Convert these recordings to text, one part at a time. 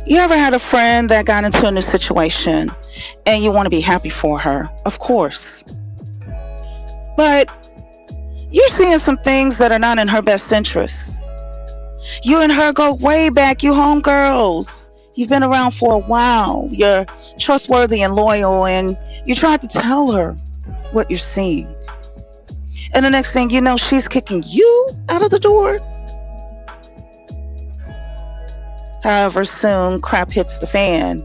You ever had a friend that got into a new situation and you want to be happy for her? Of course. But you're seeing some things that are not in her best interest. You and her go way back. You homegirls. You've been around for a while. You're trustworthy and loyal, and you tried to tell her what you're seeing. And the next thing you know, she's kicking you out of the door. However, soon crap hits the fan,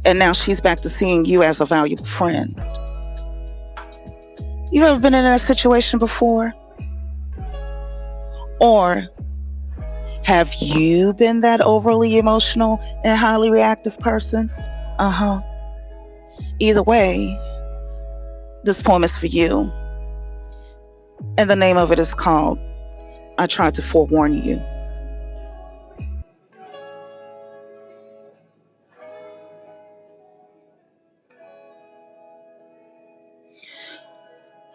and now she's back to seeing you as a valuable friend. You ever been in that situation before? Or have you been that overly emotional and highly reactive person? Either way, this poem is for you. And the name of it is called I Tried to Forewarn You.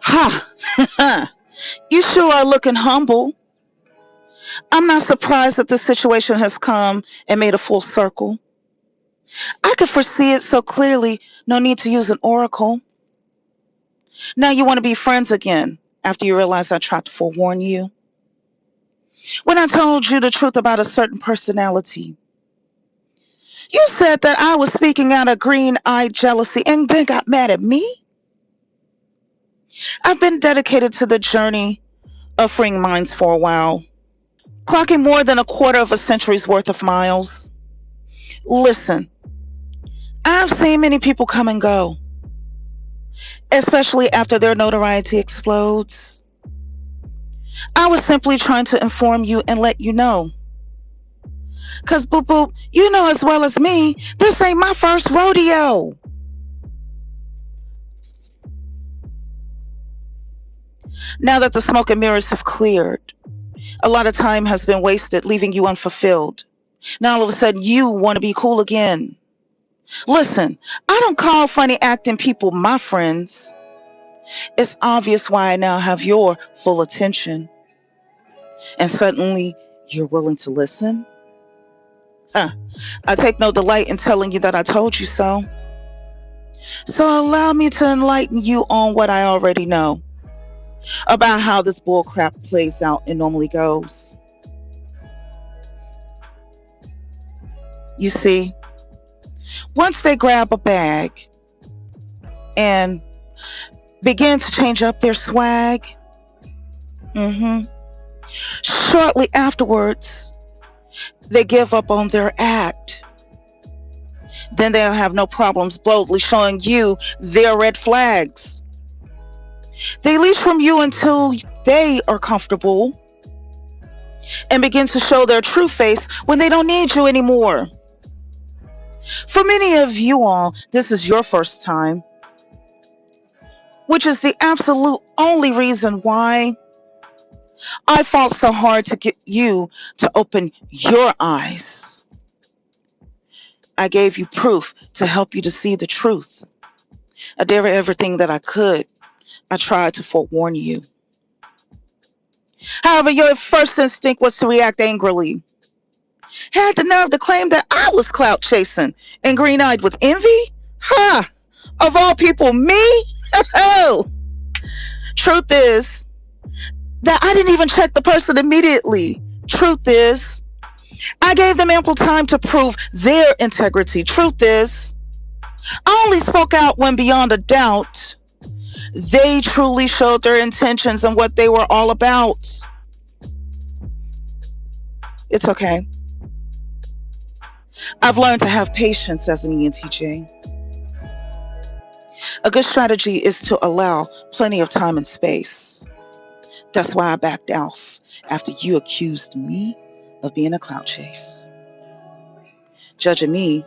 Ha! You sure are looking humble. I'm not surprised that this situation has come and made a full circle. I could foresee it so clearly, no need to use an oracle. Now you want to be friends again after you realize I tried to forewarn you. When I told you the truth about a certain personality, you said that I was speaking out of green-eyed jealousy and then got mad at me. I've been dedicated to the journey of freeing minds for a while, clocking more than a quarter of a century's worth of miles. Listen, I've seen many people come and go, especially after their notoriety explodes. I was simply trying to inform you and let you know. Because, boop, boop, you know as well as me, this ain't my first rodeo. Now that the smoke and mirrors have cleared, a lot of time has been wasted, leaving you unfulfilled. Now all of a sudden, you want to be cool again. Listen, I don't call funny acting people my friends. It's obvious why I now have your full attention. And suddenly, you're willing to listen? I take no delight in telling you that I told you so. So allow me to enlighten you on what I already know about how this bullcrap plays out and normally goes. You see, once they grab a bag and begin to change up their swag, shortly afterwards, they give up on their act. Then they'll have no problems boldly showing you their red flags. They leash from you until they are comfortable and begin to show their true face when they don't need you anymore. For many of you all, this is your first time, which is the absolute only reason why I fought so hard to get you to open your eyes. I gave you proof to help you to see the truth. I did everything that I could. I tried to forewarn you. However, your first instinct was to react angrily. Had the nerve to claim that I was clout chasing and green-eyed with envy? Of all people, me? Truth is that I didn't even check the person immediately. Truth is, I gave them ample time to prove their integrity. Truth is, I only spoke out when beyond a doubt they truly showed their intentions and what they were all about. It's okay. I've learned to have patience as an ENTJ. A good strategy is to allow plenty of time and space. That's why I backed off after you accused me of being a clout chase, judging me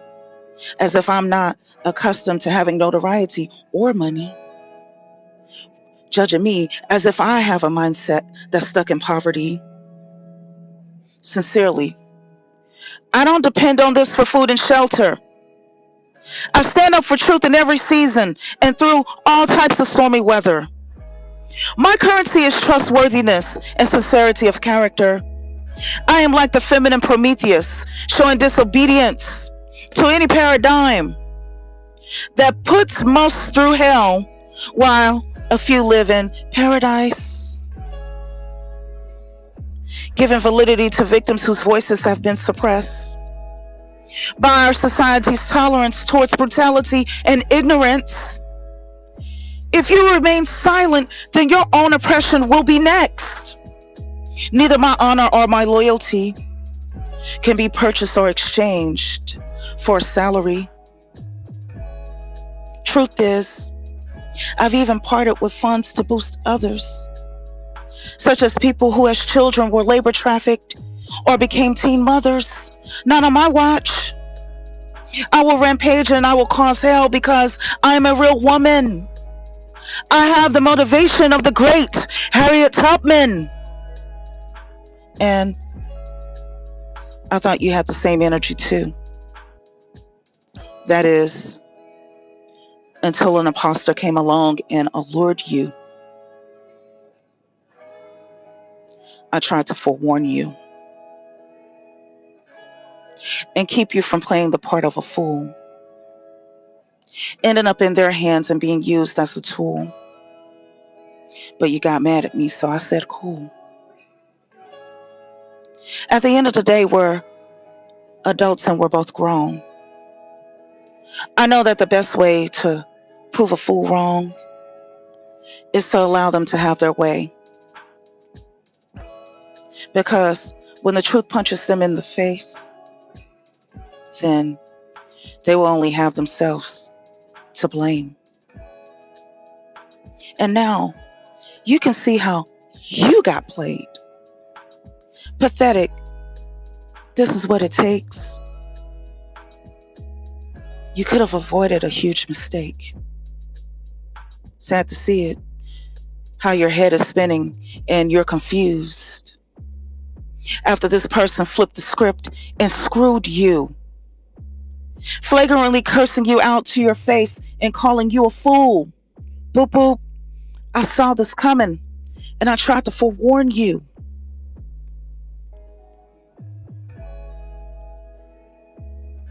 as if I'm not accustomed to having notoriety or money, judging me as if I have a mindset that's stuck in poverty. Sincerely, I don't depend on this for food and shelter. I stand up for truth in every season and through all types of stormy weather. My currency is trustworthiness and sincerity of character. I am like the feminine Prometheus, showing disobedience to any paradigm that puts most through hell while a few live in paradise. Giving validity to victims whose voices have been suppressed by our society's tolerance towards brutality and ignorance. If you remain silent, then your own oppression will be next. Neither my honor or my loyalty can be purchased or exchanged for a salary. Truth is, I've even parted with funds to boost others, such as people who as children were labor trafficked or became teen mothers. Not on my watch. I will rampage and I will cause hell because I am a real woman. I have the motivation of the great Harriet Tubman. And I thought you had the same energy too. That is, until an imposter came along and allured you. I tried to forewarn you and keep you from playing the part of a fool, ending up in their hands and being used as a tool. But you got mad at me, so I said, cool. At the end of the day, we're adults and we're both grown. I know that the best way to prove a fool wrong is to allow them to have their way. Because when the truth punches them in the face, then they will only have themselves to blame. And now you can see how you got played. Pathetic. This is what it takes. You could have avoided a huge mistake. Sad to see it, how your head is spinning and you're confused after this person flipped the script and screwed you, flagrantly cursing you out to your face and calling you a fool. Boop boop. I saw this coming and I tried to forewarn you.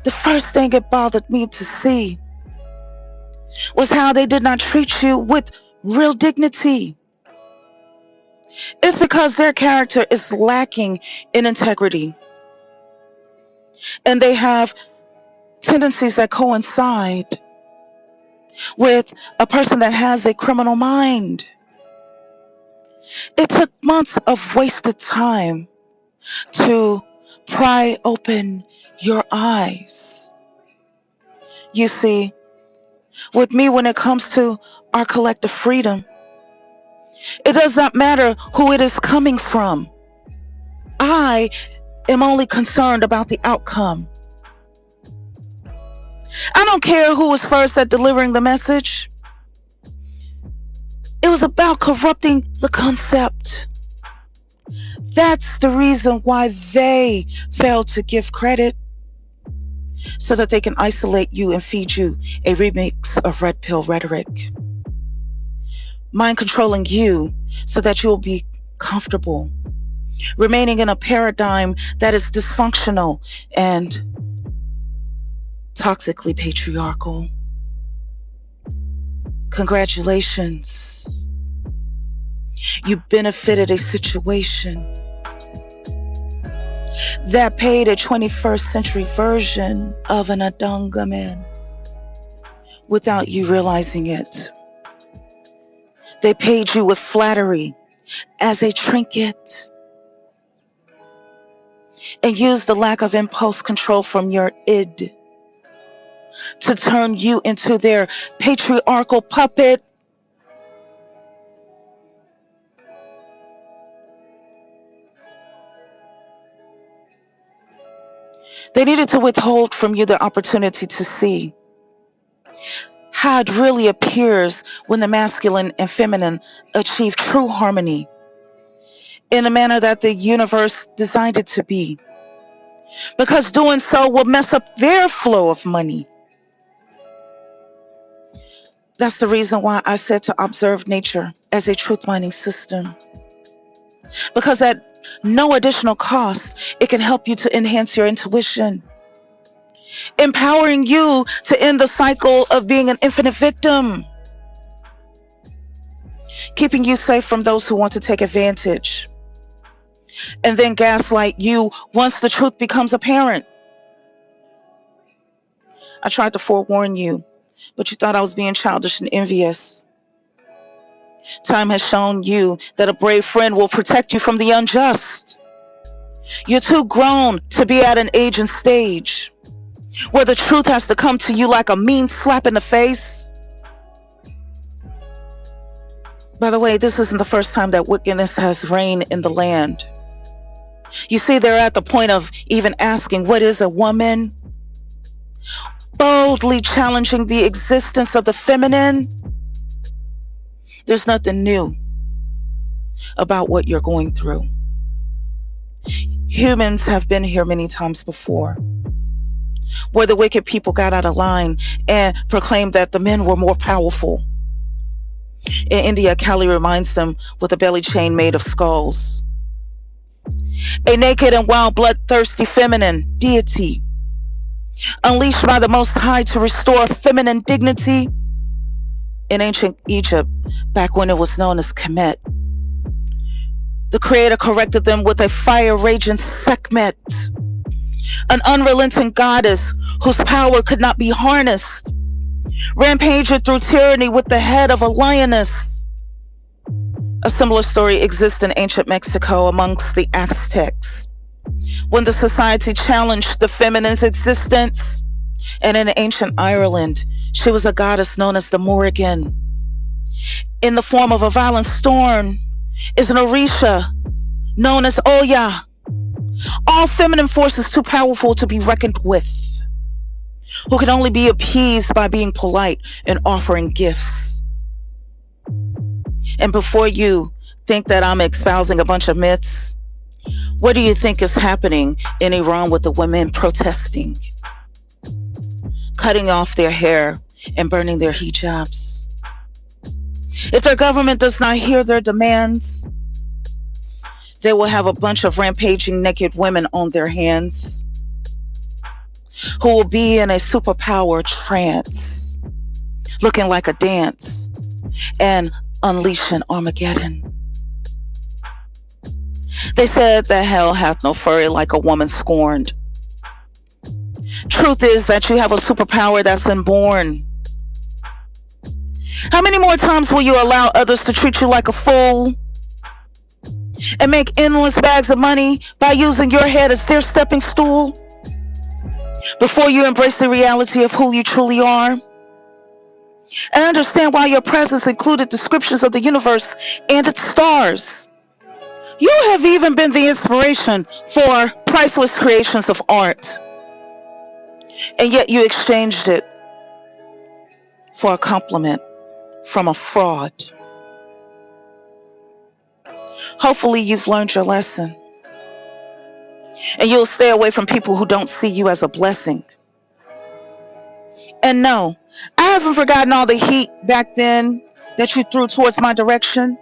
The first thing it bothered me to see was how they did not treat you with real dignity. It's because their character is lacking in integrity. And they have tendencies that coincide with a person that has a criminal mind. It took months of wasted time to pry open your eyes. You see, with me, when it comes to our collective freedom, it does not matter who it is coming from. I am only concerned about the outcome. I don't care who was first at delivering the message. It was about corrupting the concept. That's the reason why they failed to give credit, so that they can isolate you and feed you a remix of red pill rhetoric. Mind controlling you so that you'll be comfortable, remaining in a paradigm that is dysfunctional and toxically patriarchal. Congratulations. You benefited a situation that paid a 21st century version of an Adanga man without you realizing it. They paid you with flattery as a trinket and used the lack of impulse control from your id to turn you into their patriarchal puppet. They needed to withhold from you the opportunity to see how it really appears when the masculine and feminine achieve true harmony in a manner that the universe designed it to be. Because doing so will mess up their flow of money. That's the reason why I said to observe nature as a truth mining system. Because at no additional cost. It can help you to enhance your intuition, empowering you to end the cycle of being an infinite victim, keeping you safe from those who want to take advantage and then gaslight you once the truth becomes apparent. I tried to forewarn you, but you thought I was being childish and envious. Time has shown you that a brave friend will protect you from the unjust. You're too grown to be at an age and stage where the truth has to come to you like a mean slap in the face. By the way, this isn't the first time that wickedness has reigned in the land. You see, they're at the point of even asking, what is a woman? Boldly challenging the existence of the feminine. There's nothing new about what you're going through. Humans have been here many times before, where the wicked people got out of line and proclaimed that the men were more powerful. In India, Kali reminds them with a belly chain made of skulls. A naked and wild, bloodthirsty feminine deity, unleashed by the Most High to restore feminine dignity. In ancient Egypt, back when it was known as Kemet, the Creator corrected them with a fire-raging Sekhmet, an unrelenting goddess whose power could not be harnessed, rampaging through tyranny with the head of a lioness. A similar story exists in ancient Mexico amongst the Aztecs, when the society challenged the feminine's existence. And in ancient Ireland, she was a goddess known as the Morrigan. In the form of a violent storm is an Orisha known as Oya. All feminine forces too powerful to be reckoned with, who can only be appeased by being polite and offering gifts. And before you think that I'm espousing a bunch of myths, what do you think is happening in Iran with the women protesting, cutting off their hair and burning their hijabs? If their government does not hear their demands, they will have a bunch of rampaging naked women on their hands who will be in a superpower trance, looking like a dance, and unleashing Armageddon. They said that hell hath no fury like a woman scorned. Truth is that you have a superpower that's inborn. How many more times will you allow others to treat you like a fool and make endless bags of money by using your head as their stepping stool before you embrace the reality of who you truly are and understand why your presence included descriptions of the universe and its stars? You have even been the inspiration for priceless creations of art, and yet you exchanged it for a compliment from a fraud. Hopefully you've learned your lesson, and you'll stay away from people who don't see you as a blessing. And no, I haven't forgotten all the heat back then that you threw towards my direction,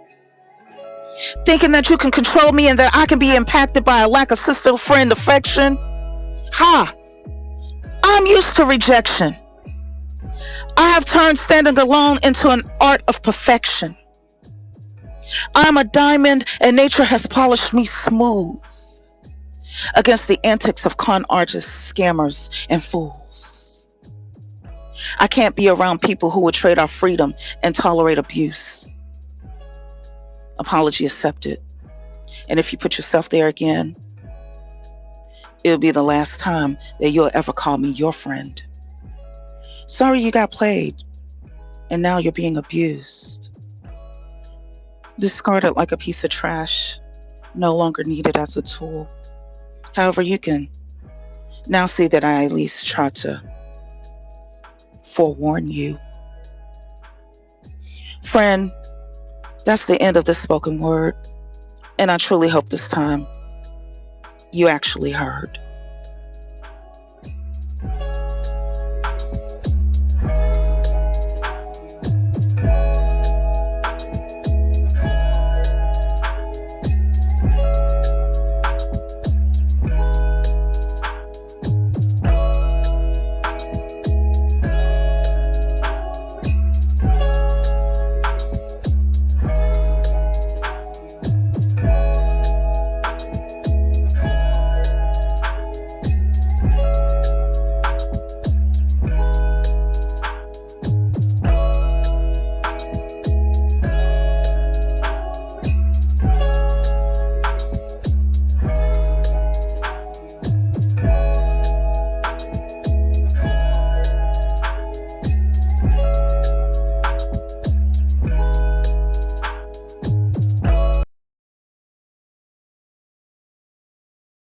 thinking that you can control me and that I can be impacted by a lack of sister friend affection. Ha! I'm used to rejection. I have turned standing alone into an art of perfection. I'm a diamond and nature has polished me smooth against the antics of con artists, scammers, and fools. I can't be around people who would trade our freedom and tolerate abuse. Apology accepted. And if you put yourself there again, it'll be the last time that you'll ever call me your friend. Sorry you got played, and now you're being abused. Discarded like a piece of trash, no longer needed as a tool. However, you can now see that I at least tried to forewarn you. Friend, that's the end of the spoken word, and I truly hope this time you actually heard.